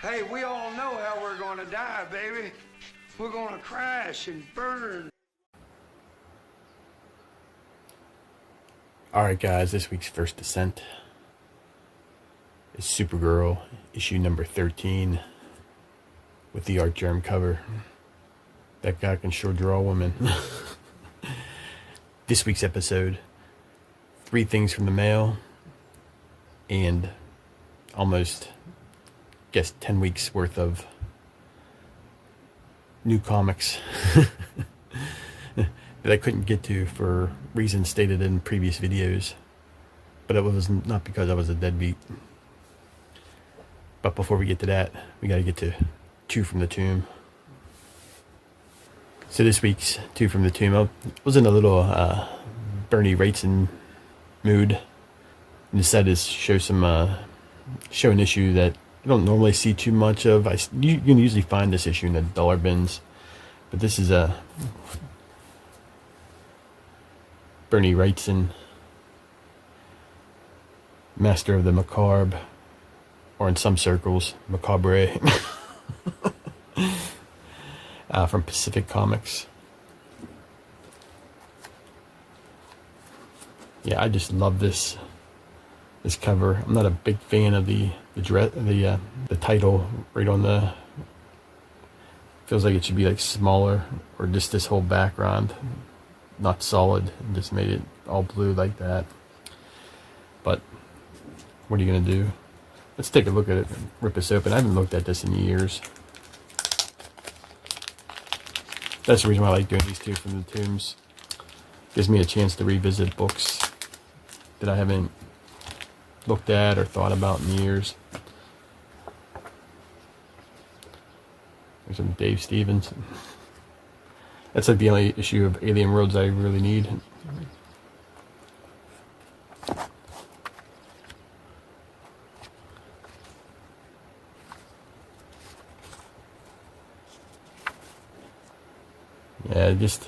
Hey, we all know how we're gonna die, baby. We're gonna crash and burn. Alright guys, this week's first descent is Supergirl, issue number 13, with the art germ cover. That guy can sure draw women. This week's episode, 3 things from the mail, and almost, guess 10 weeks worth of new comics that I couldn't get to for reasons stated in previous videos, but it was not because I was a deadbeat. But before we get to that, we got to get to 2 from the Tomb. So this week's 2 from the Tomb, I was in a little Bernie Wrightson mood and decided to show an issue that I don't normally see too much of. You can usually find this issue in the dollar bins, but this is a Bernie Wrightson, Master of the Macabre, or in some circles, Macabre, from Pacific Comics. Yeah, I just love this cover. I'm not a big fan of the title right on the. Feels like it should be like smaller, or just this whole background not solid, and just made it all blue like that. But what are you gonna do? Let's take a look at it and rip this open. I haven't looked at this in years. That's the reason why I like doing these 2 from the Tombs. Gives me a chance to revisit books that I haven't looked at or thought about in years. There's some Dave Stevens. That's like the only issue of Alien Worlds I really need. Yeah, just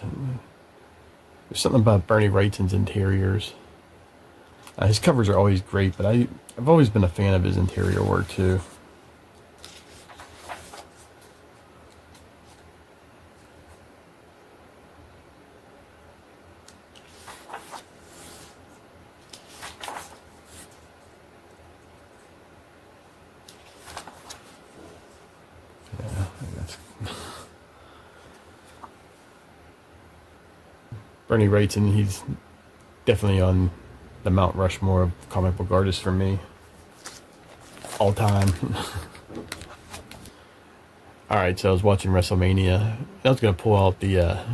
there's something about Bernie Wrightson's interiors. His covers are always great, but I've always been a fan of his interior work too. Bernie Wrightson, he's definitely on the Mount Rushmore of comic book artists for me. All time. Alright, so I was watching WrestleMania. I was going to pull out the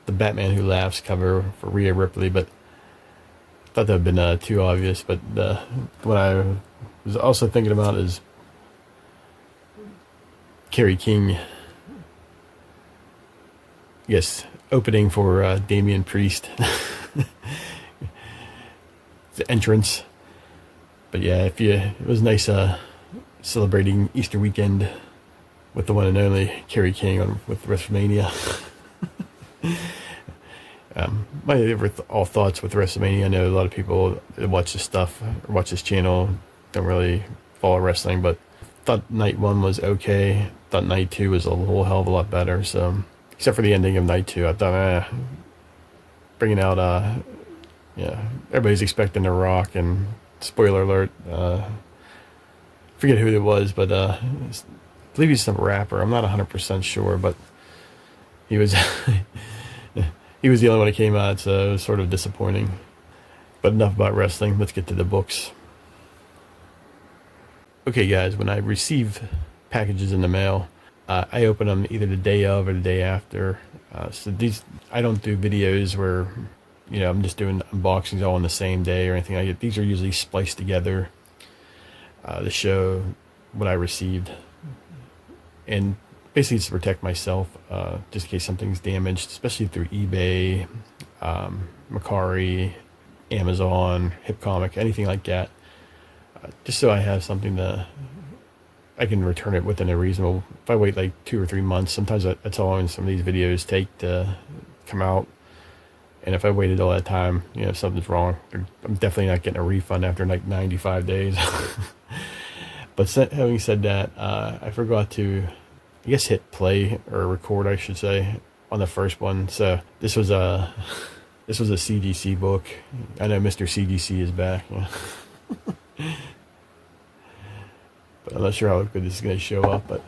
Batman Who Laughs cover for Rhea Ripley, but I thought that would have been too obvious. But what I was also thinking about is Kerry King. Yes, opening for Damian Priest. The entrance. But yeah, it was nice celebrating Easter weekend with the one and only Kerry King with WrestleMania. My all thoughts with WrestleMania. I know a lot of people that watch this stuff or watch this channel don't really follow wrestling, but thought night 1 was okay. Thought night 2 was a whole hell of a lot better. So. Except for the ending of night 2, I thought, bringing out, yeah, everybody's expecting The Rock, and spoiler alert, forget who it was, but I believe he's some rapper. I'm not 100% sure, but he was, he was the only one that came out, so it was sort of disappointing. But enough about wrestling. Let's get to the books. Okay, guys, when I receive packages in the mail, I open them either the day of or the day after. So I don't do videos where, I'm just doing unboxings all on the same day or anything like that. These are usually spliced together to show what I received. And basically it's to protect myself, just in case something's damaged, especially through eBay, Mercari, Amazon, HipComic, anything like that. Just so I have something I can return it within a reasonable. If I wait like 2 or 3 months, sometimes that's how long some of these videos take to come out. And if I waited all that time, you know, something's wrong. I'm definitely not getting a refund after like 95 days. But having said that, I forgot to, I guess, hit play or record, I should say, on the first one. So this was a CGC book. I know Mr. CGC is back. But I'm not sure how good this is going to show up. But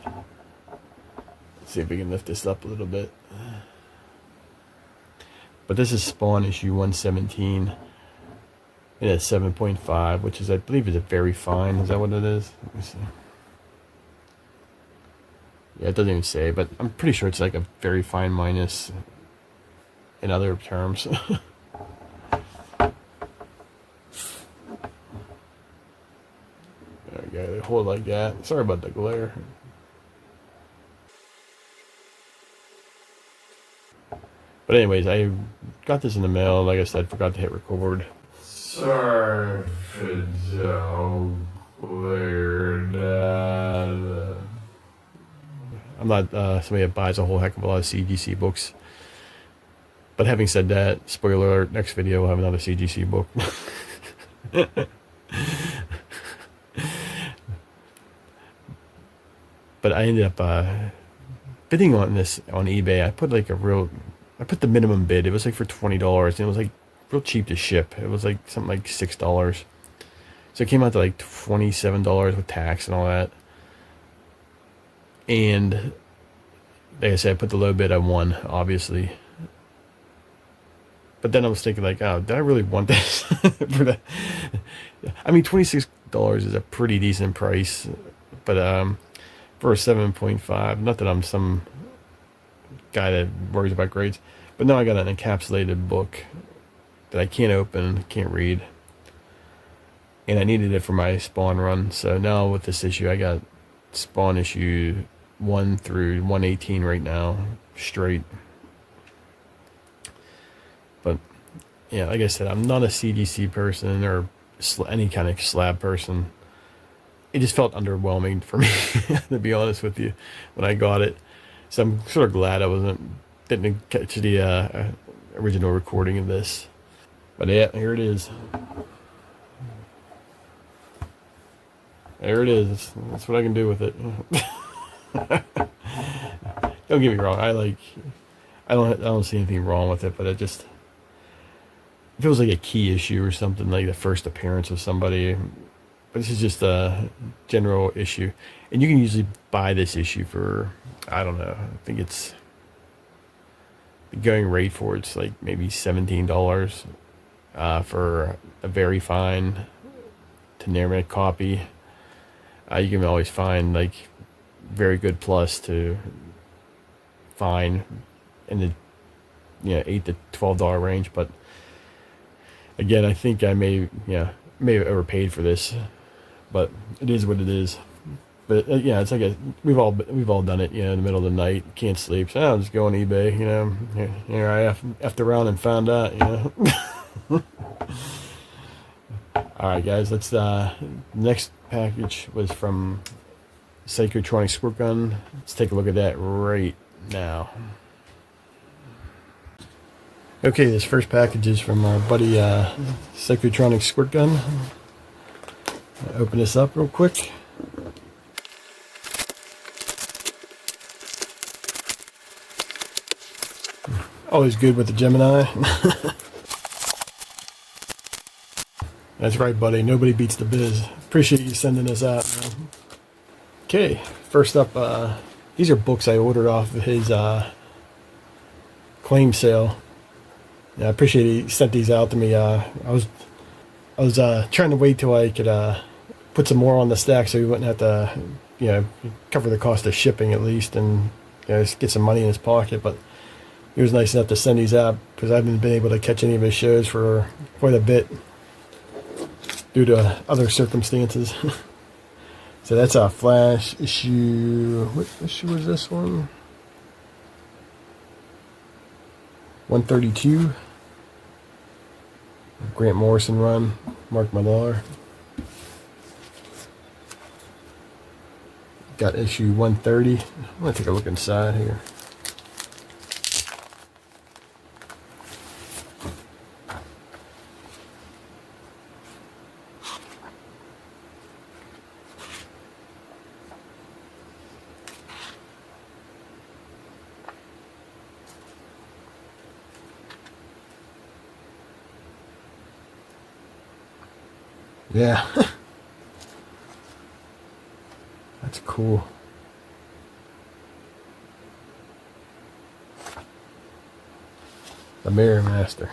let's see if we can lift this up a little bit. But this is Spawn issue 117. And it's 7.5, which is, I believe, is a very fine. Is that what it is? Let me see. Yeah, it doesn't even say, but I'm pretty sure it's like a very fine minus in other terms. There we go. They hold like that. Sorry about the glare. But anyways, I got this in the mail. Like I said, forgot to hit record. Sorry for the glare. I'm not somebody that buys a whole heck of a lot of CGC books. But having said that, spoiler alert, next video we'll have another CGC book. But I ended up bidding on this on eBay. I put the minimum bid. It was like for $20, and it was like real cheap to ship. It was like something like $6. So it came out to like $27 with tax and all that. And like I said, I put the low bid. I won, obviously. But then I was thinking, like, oh, did I really want this? For the, I mean, $26 is a pretty decent price. But for a 7.5, not that I'm some guy that worries about grades, but now I got an encapsulated book that I can't open, can't read. And I needed it for my Spawn run. So now with this issue, I got Spawn issue 1 through 118 right now, straight. But yeah, like I said, I'm not a CGC person or any kind of slab person. It just felt underwhelming for me, to be honest with you, when I got it. So I'm sort of glad I didn't catch the original recording of this. But yeah, here it is. There it is. That's what I can do with it. Don't get me wrong. I don't see anything wrong with it, but it just, if it was like a key issue or something, like the first appearance of somebody. But this is just a general issue, and you can usually buy this issue for, I don't know, I think it's the going rate for it's like maybe $17 for a very fine to near copy. You can always find like very good plus to fine in the $8 to $12 range. But again, I think I may have overpaid for this, but it is what it is. But yeah, it's like we've all done it. In the middle of the night, can't sleep. So I'll just go on eBay. Here I effed around and found out. All right, guys. Let's. Next package was from Psychotronic Squirt Gun. Let's take a look at that right now. Okay, this first package is from our buddy Psychotronic Squirt Gun. I'll open this up real quick. Always good with the Gemini. That's right, buddy. Nobody beats the biz. Appreciate you sending this out, man. Okay, first up, these are books I ordered off of his claim sale. Yeah, I appreciate he sent these out to me. I was trying to wait till I could put some more on the stack so he wouldn't have to, cover the cost of shipping at least, and just get some money in his pocket. But he was nice enough to send these out because I haven't been able to catch any of his shows for quite a bit due to other circumstances. So that's a Flash issue. What issue was this one? 132. Grant Morrison run. Mark Millar. Got issue 130. I'm going to take a look inside here. Yeah. That's cool. The Mirror Master.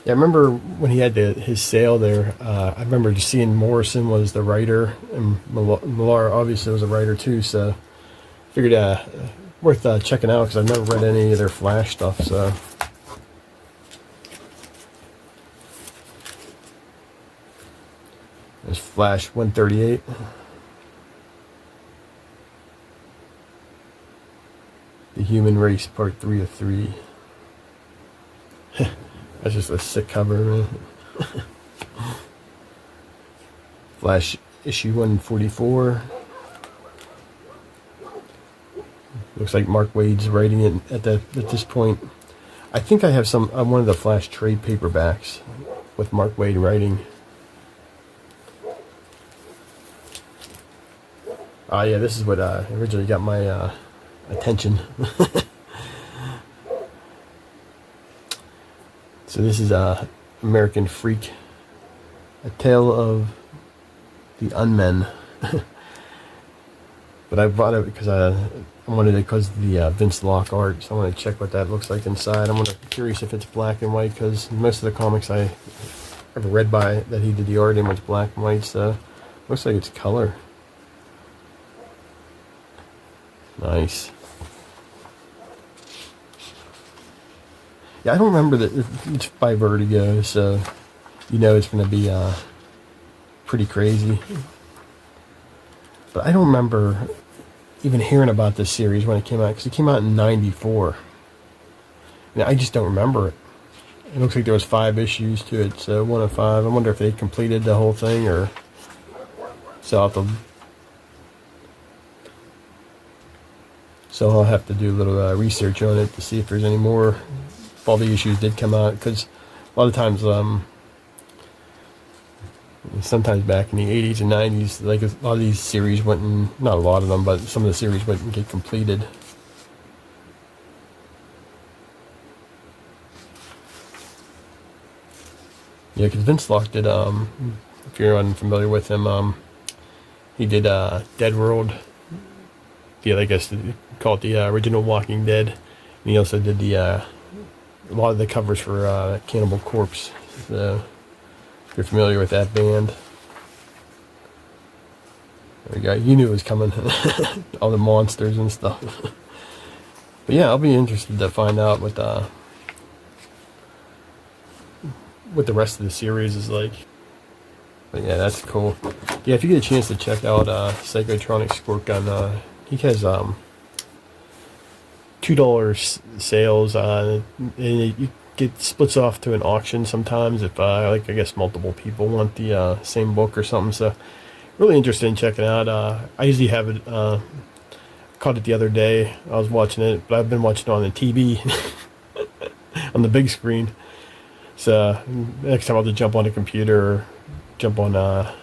Yeah, I remember when he had his sale there, I remember just seeing Morrison was the writer, and Millar obviously was a writer too, so figured worth checking out, because I've never read any of their Flash stuff, so. There's Flash 138. The Human Race Part 3 of 3. That's just a sick cover, man. Flash issue 144. Looks like Mark Waid's writing it at this point. I think I have one of the Flash trade paperbacks with Mark Waid writing. Oh yeah, this is what originally got my attention. So this is American Freak, A Tale of the Unmen. But I bought it because I wanted it because of the Vince Locke art, so I want to check what that looks like inside. I'm curious if it's black and white, because most of the comics I ever read by that he did the art in was black and white, so looks like it's color. Nice. Yeah, I don't remember that it's by Vertigo, so you know it's going to be pretty crazy. But I don't remember even hearing about this series when it came out, because it came out in '94. And I just don't remember it. It looks like there was 5 issues to it, so 1 of 5. I wonder if they completed the whole thing, or so I'll have to do a little research on it to see if there's any more. If all the issues did come out, because a lot of times, sometimes back in the 80s and 90s, like a lot of these series wouldn't, not a lot of them, but some of the series wouldn't get completed. Yeah, because Vince Locke did, if you're unfamiliar with him, he did Dead World. Yeah, I guess they call it the original Walking Dead. And he also did a lot of the covers for Cannibal Corpse. So if you're familiar with that band. There we go. You knew it was coming. All the monsters and stuff. But yeah, I'll be interested to find out what the rest of the series is like. But yeah, that's cool. Yeah, if you get a chance to check out Psychotronic Squirt Gun, he has $2 sales, and it splits off to an auction sometimes if I guess multiple people want the same book or something. So really interested in checking it out. I usually have it. Caught it the other day. I was watching it, but I've been watching it on the TV, on the big screen. So next time I'll just jump on the computer or jump on the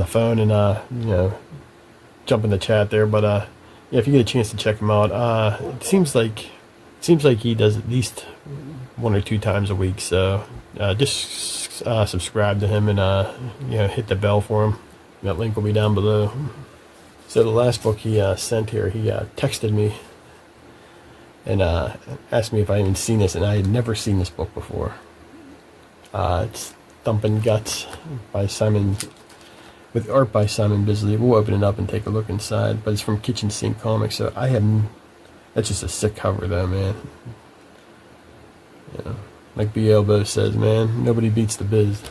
phone and jump in the chat there. But yeah, if you get a chance to check him out, it seems like he does at least 1 or 2 times a week. So just subscribe to him and hit the bell for him. That link will be down below. So the last book he sent here, he texted me and asked me if I had even seen this, and I had never seen this book before. It's Thumpin' Guts by Simon, with art by Simon Bisley. We'll open it up and take a look inside, but it's from Kitchen Sink Comics, so that's just a sick cover though, man. Like B. Elbow says, man, nobody beats the biz.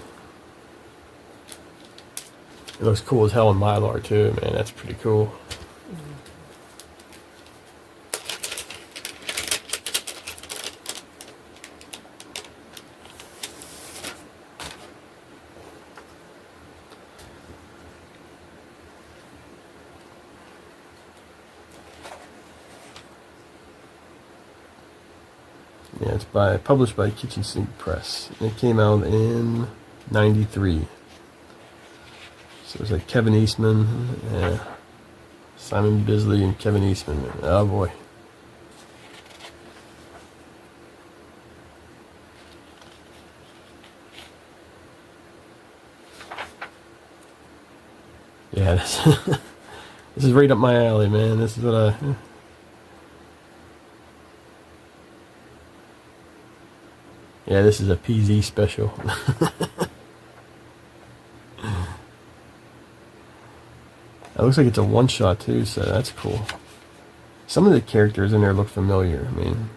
It looks cool as hell in Mylar too, man. That's pretty cool. Yeah, it's published by Kitchen Sink Press. It came out in '93. So it was like Kevin Eastman, Simon Bisley, and Kevin Eastman. Oh boy. Yeah, this is right up my alley, man. This is what I... Yeah, this is a PZ special. It looks like it's a one-shot too, so that's cool. Some of the characters in there look familiar. I mean,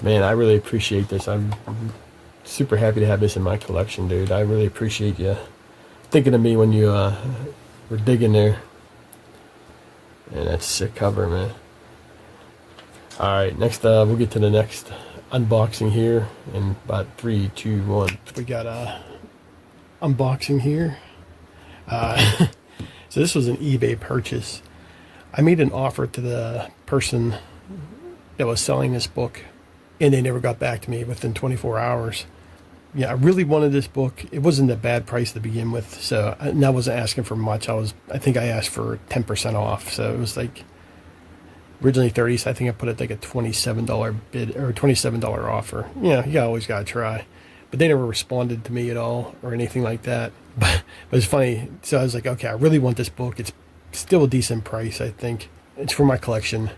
man, I really appreciate this. I'm super happy to have this in my collection, dude. I really appreciate you thinking of me when you were digging there. And that's a sick cover, man. Alright, next we'll get to the next unboxing here in about 3, 2, 1. We got a unboxing here. So this was an eBay purchase. I made an offer to the person that was selling this book, and they never got back to me within 24 hours. Yeah, I really wanted this book. It wasn't a bad price to begin with, so I wasn't asking for much. I think I asked for 10% off, so it was like originally 30, so I think I put it like a $27 bid or $27 offer. You always gotta try. But they never responded to me at all or anything like that. But it's funny. So I was like, okay, I really want this book. It's still a decent price, I think. It's for my collection.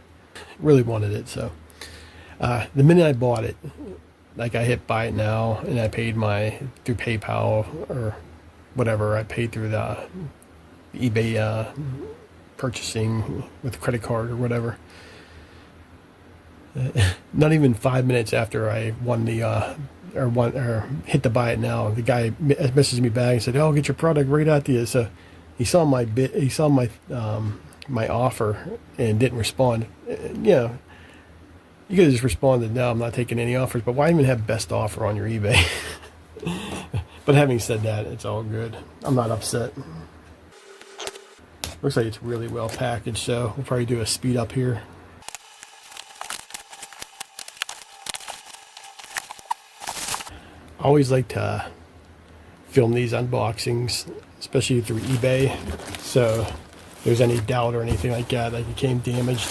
Really wanted it, so the minute I bought it, like I hit buy it now, and I paid through PayPal or whatever. I paid through the eBay purchasing with a credit card or whatever. Not even 5 minutes after I won or hit the buy it now, the guy messaged me back and said, "Oh, I'll get your product right out to you." So he saw my my offer and didn't respond. You could have just responded, "No, I'm not taking any offers." But why even have best offer on your eBay? But having said that, it's all good. I'm not upset. Looks like it's really well packaged, so we'll probably do a speed up here. I always like to film these unboxings, especially through eBay. So if there's any doubt or anything like that, like it came damaged,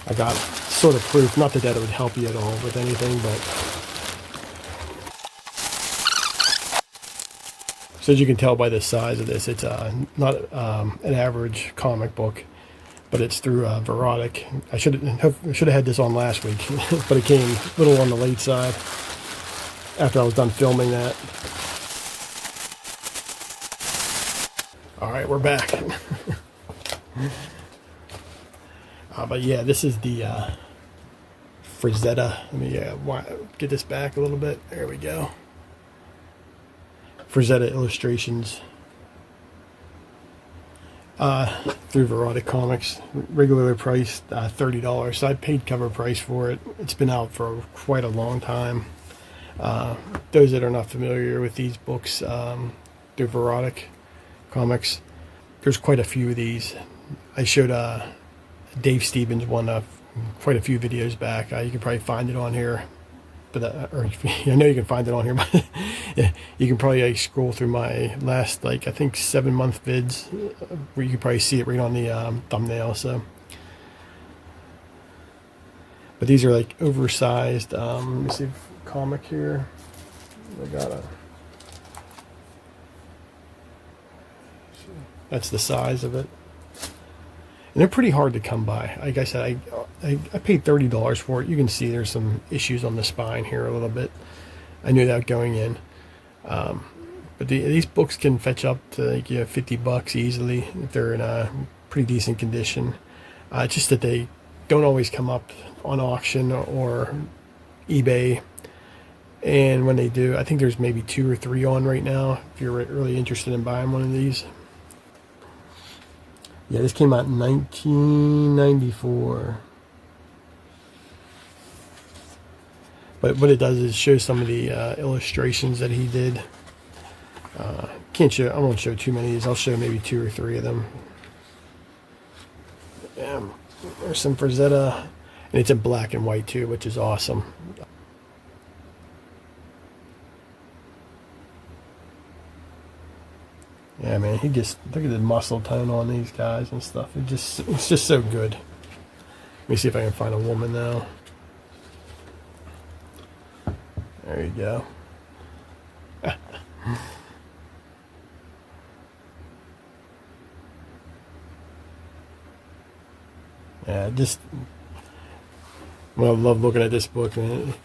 I got sort of proof. Not that it would help you at all with anything, but so as you can tell by the size of this, it's not an average comic book, but it's through Verotik. I should have had this on last week, but it came a little on the late side after I was done filming that. All right, we're back. But yeah, this is the Frazetta. Let me get this back a little bit. There we go. Frazetta illustrations through Verotik Comics, regularly priced $30. So I paid cover price for it. It's been out for quite a long time. Those that are not familiar with these books, through Verotik Comics, there's quite a few of these. I showed Dave Stevens one quite a few videos back. You can probably find it on here, but I know you can find it on here, but yeah, you can probably scroll through my last, I think 7-month vids, where you can probably see it right on the thumbnail. So, but these are like oversized. Let me see, comic here. I got that's the size of it. And they're pretty hard to come by. Like I said, I paid $30 for it. You can see there's some issues on the spine here a little bit. I knew that going in. But these books can fetch up to like, $50 easily if they're in a pretty decent condition. It's just that they don't always come up on auction or eBay. And when they do, I think there's maybe 2 or 3 on right now if you're really interested in buying one of these. Yeah, this came out in 1994. But what it does is show some of the illustrations that he did. I won't show too many of these. I'll show maybe 2 or 3 of them. There's some Frazetta, and it's in black and white too, which is awesome. Yeah, man, he just, look at the muscle tone on these guys and stuff. It's just so good. Let me see if I can find a woman now. There you go. Yeah, just well, I love looking at this book.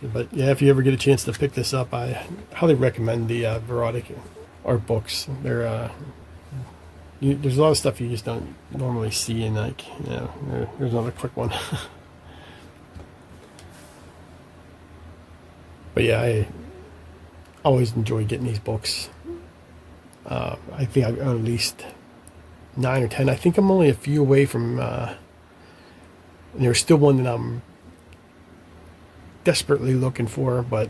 But yeah, if you ever get a chance to pick this up, I highly recommend the Verotik art books. They're there's a lot of stuff you just don't normally see, and like, you know, there's another quick one. But yeah, I always enjoy getting these books. I think I've owned at least 9 or 10. I think I'm only a few away from. And there's still one that I'm desperately looking for, but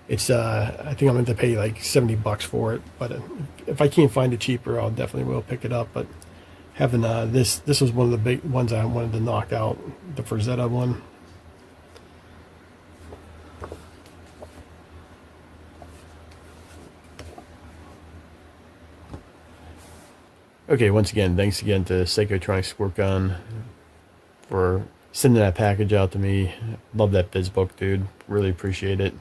it's I think I'm going to pay like $70 for it. But if I can't find it cheaper, I'll definitely will pick it up. But having this was one of the big ones I wanted to knock out, the Frazetta one. Okay, once again, thanks again to Psychotronic Squirt Gun for sending that package out to me. Love that Biz book, dude. Really appreciate it.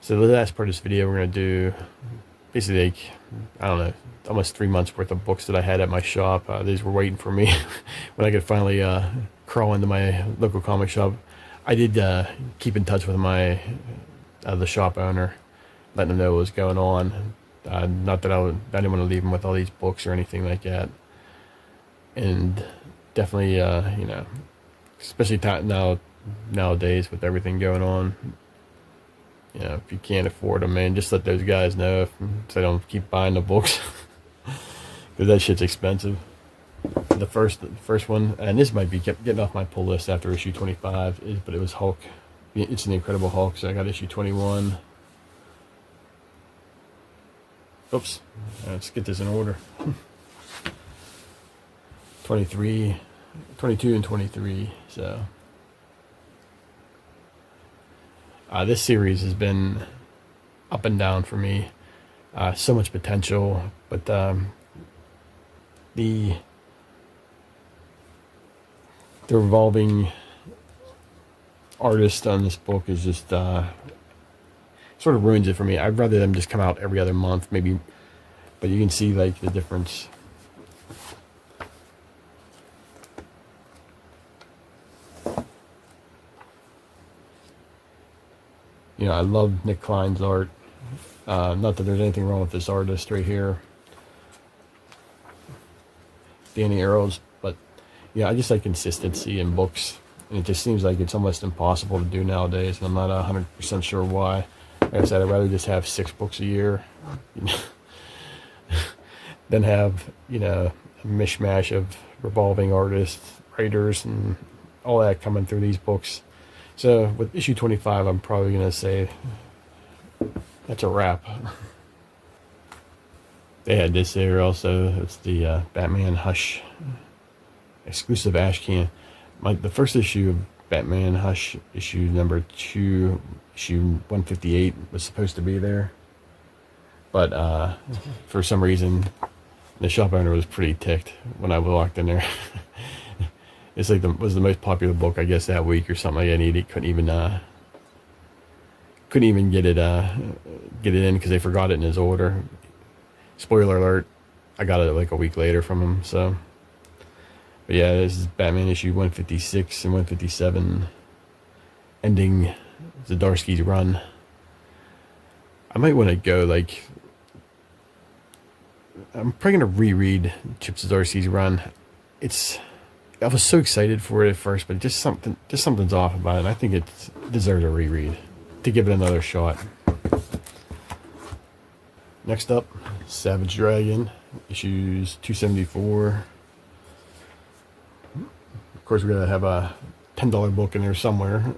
So the last part of this video, we're going to do basically like, I don't know, almost 3 months worth of books that I had at my shop. These were waiting for me when I could finally crawl into my local comic shop. I did keep in touch with my the shop owner, letting them know what was going on. Not that I didn't want to leave him with all these books or anything like that. And definitely, you know, especially nowadays with everything going on, you know, if you can't afford them, man, just let those guys know so they don't keep buying the books, because that shit's expensive. The first one, and this might be getting off my pull list after issue 25, but it was Hulk. It's an Incredible Hulk, so I got issue 21. Oops, let's get this in order. 23, 22 and 23, so this series has been up and down for me. So much potential, but the revolving artist on this book is just sort of ruins it for me. I'd rather them just come out every other month, maybe, but you can see like the difference. You know, I love Nick Klein's art. Not that there's anything wrong with this artist right here, Danny Arrows, but yeah, I just like consistency in books, and it just seems like it's almost impossible to do nowadays, and I'm not 100% sure why. Like I said, I'd rather just have 6 books a year, you know, than have, you know, a mishmash of revolving artists, writers, and all that coming through these books. So with issue 25, I'm probably going to say that's a wrap. They had this there also. It's the Batman Hush exclusive ash can. The first issue of Batman Hush, issue number 2, issue 158, was supposed to be there, but for some reason the shop owner was pretty ticked when I walked in there. It's like was the most popular book, I guess, that week or something like that. And he couldn't even get it in because they forgot it in his order. Spoiler alert, I got it like a week later from him. So, but yeah, this is Batman issue 156 and 157, ending Zdarsky's run. I might want to go like, I'm probably gonna reread Chip Zdarsky's run. I was so excited for it at first, but just something's off about it. And I think it deserves a reread, to give it another shot. Next up, Savage Dragon, issues 274. Of course, we're gonna have a $10 book in there somewhere.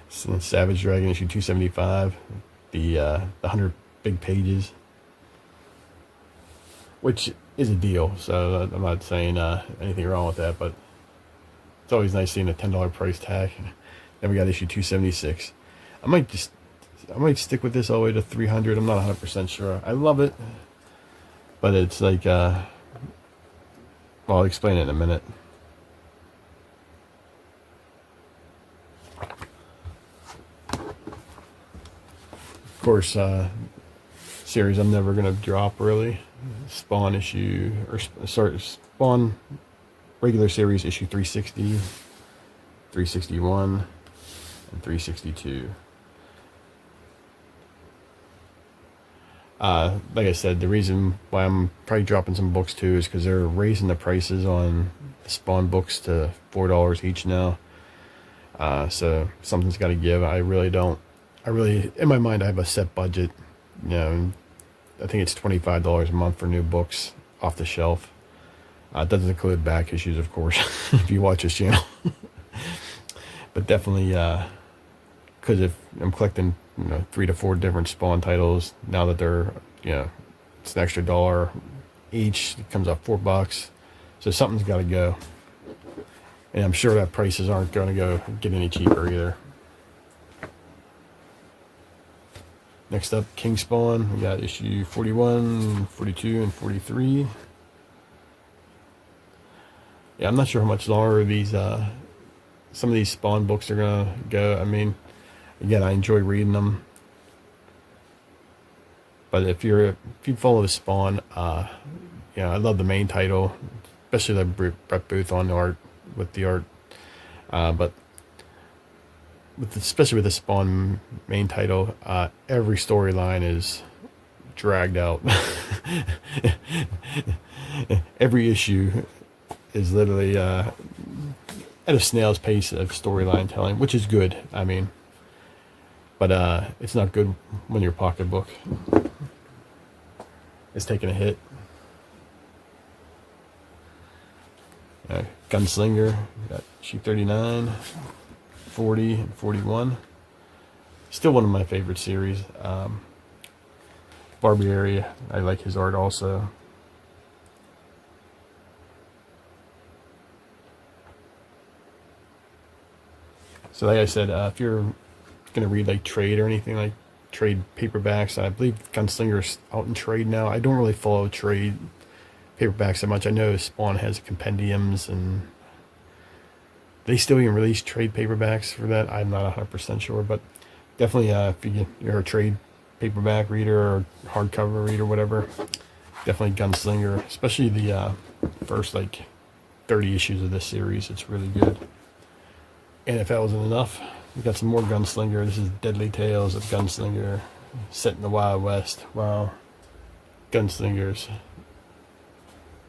So Savage Dragon, issue 275, the 100 big pages, which is a deal, so I'm not saying anything wrong with that, but it's always nice seeing a $10 price tag. Then we got issue 276. I might stick with this all the way to 300. I'm not 100% sure. I love it, but it's like, well, I'll explain it in a minute. course, series I'm never gonna drop really. Spawn issue, or sorry, Spawn regular series issue 360, 361, and 362. Like I said, the reason why I'm probably dropping some books too is because they're raising the prices on Spawn books to $4 each now. So something's got to give. I really, in my mind, I have a set budget. You know, I think it's $25 a month for new books off the shelf. It doesn't include back issues, of course, if you watch this channel. But definitely, because if I'm collecting, 3 to 4 different Spawn titles now that they're, it's an extra $1 each. It comes up $4, so something's got to go. And I'm sure that prices aren't going to go get any cheaper either. Next up, King Spawn. We got issue 41, 42, and 43. Yeah, I'm not sure how much longer these some of these Spawn books are gonna go. I mean, again, I enjoy reading them, but if you follow the Spawn, I love the main title, especially the Brett Booth on the art with the art, but especially with the Spawn main title, every storyline is dragged out. Every issue is literally at a snail's pace of storyline telling, which is good. I mean, but it's not good when your pocketbook is taking a hit. Gunslinger, got issue 39, 40, and 41. Still one of my favorite series. Barbieri, I like his art also. So like I said, if you're going to read like trade or anything like trade paperbacks, I believe Gunslinger's out in trade now. I don't really follow trade paperbacks that much. I know Spawn has compendiums, and they still even release trade paperbacks for that. I'm not 100% sure, but definitely if you're a trade paperback reader or hardcover reader, whatever, definitely Gunslinger, especially the first like 30 issues of this series. It's really good. And if that wasn't enough, we got some more Gunslinger. This is Deadly Tales of Gunslinger, set in the Wild West. Wow. Gunslingers.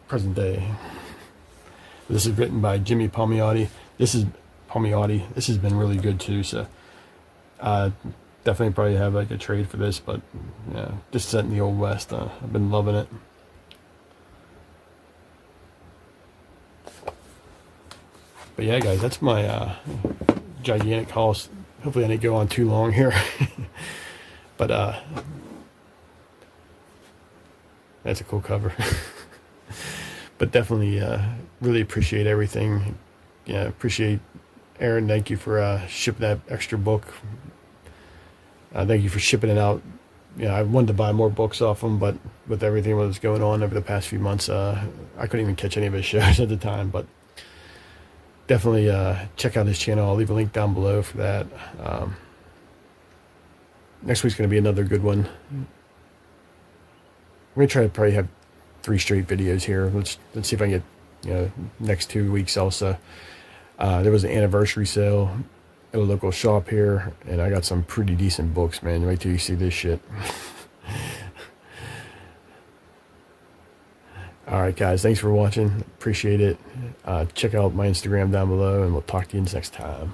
Present day. This is written by Jimmy Palmiotti. This has been really good too, so definitely probably have like a trade for this, but yeah, just set in the Old West. I've been loving it. But yeah, guys, that's my gigantic haul. Hopefully I didn't go on too long here. But that's a cool cover. But definitely really appreciate everything. Yeah, appreciate Aaron. Thank you for shipping that extra book. Thank you for shipping it out. I wanted to buy more books off him, but with everything that was going on over the past few months, I couldn't even catch any of his shows at the time. But definitely check out his channel. I'll leave a link down below for that. Next week's going to be another good one. We're going to try to probably have 3 straight videos here. Let's see if I can get next 2 weeks also. There was an anniversary sale at a local shop here, and I got some pretty decent books, man. Wait till you see this shit. Alright guys, thanks for watching. Appreciate it. Check out my Instagram down below, and we'll talk to you next time.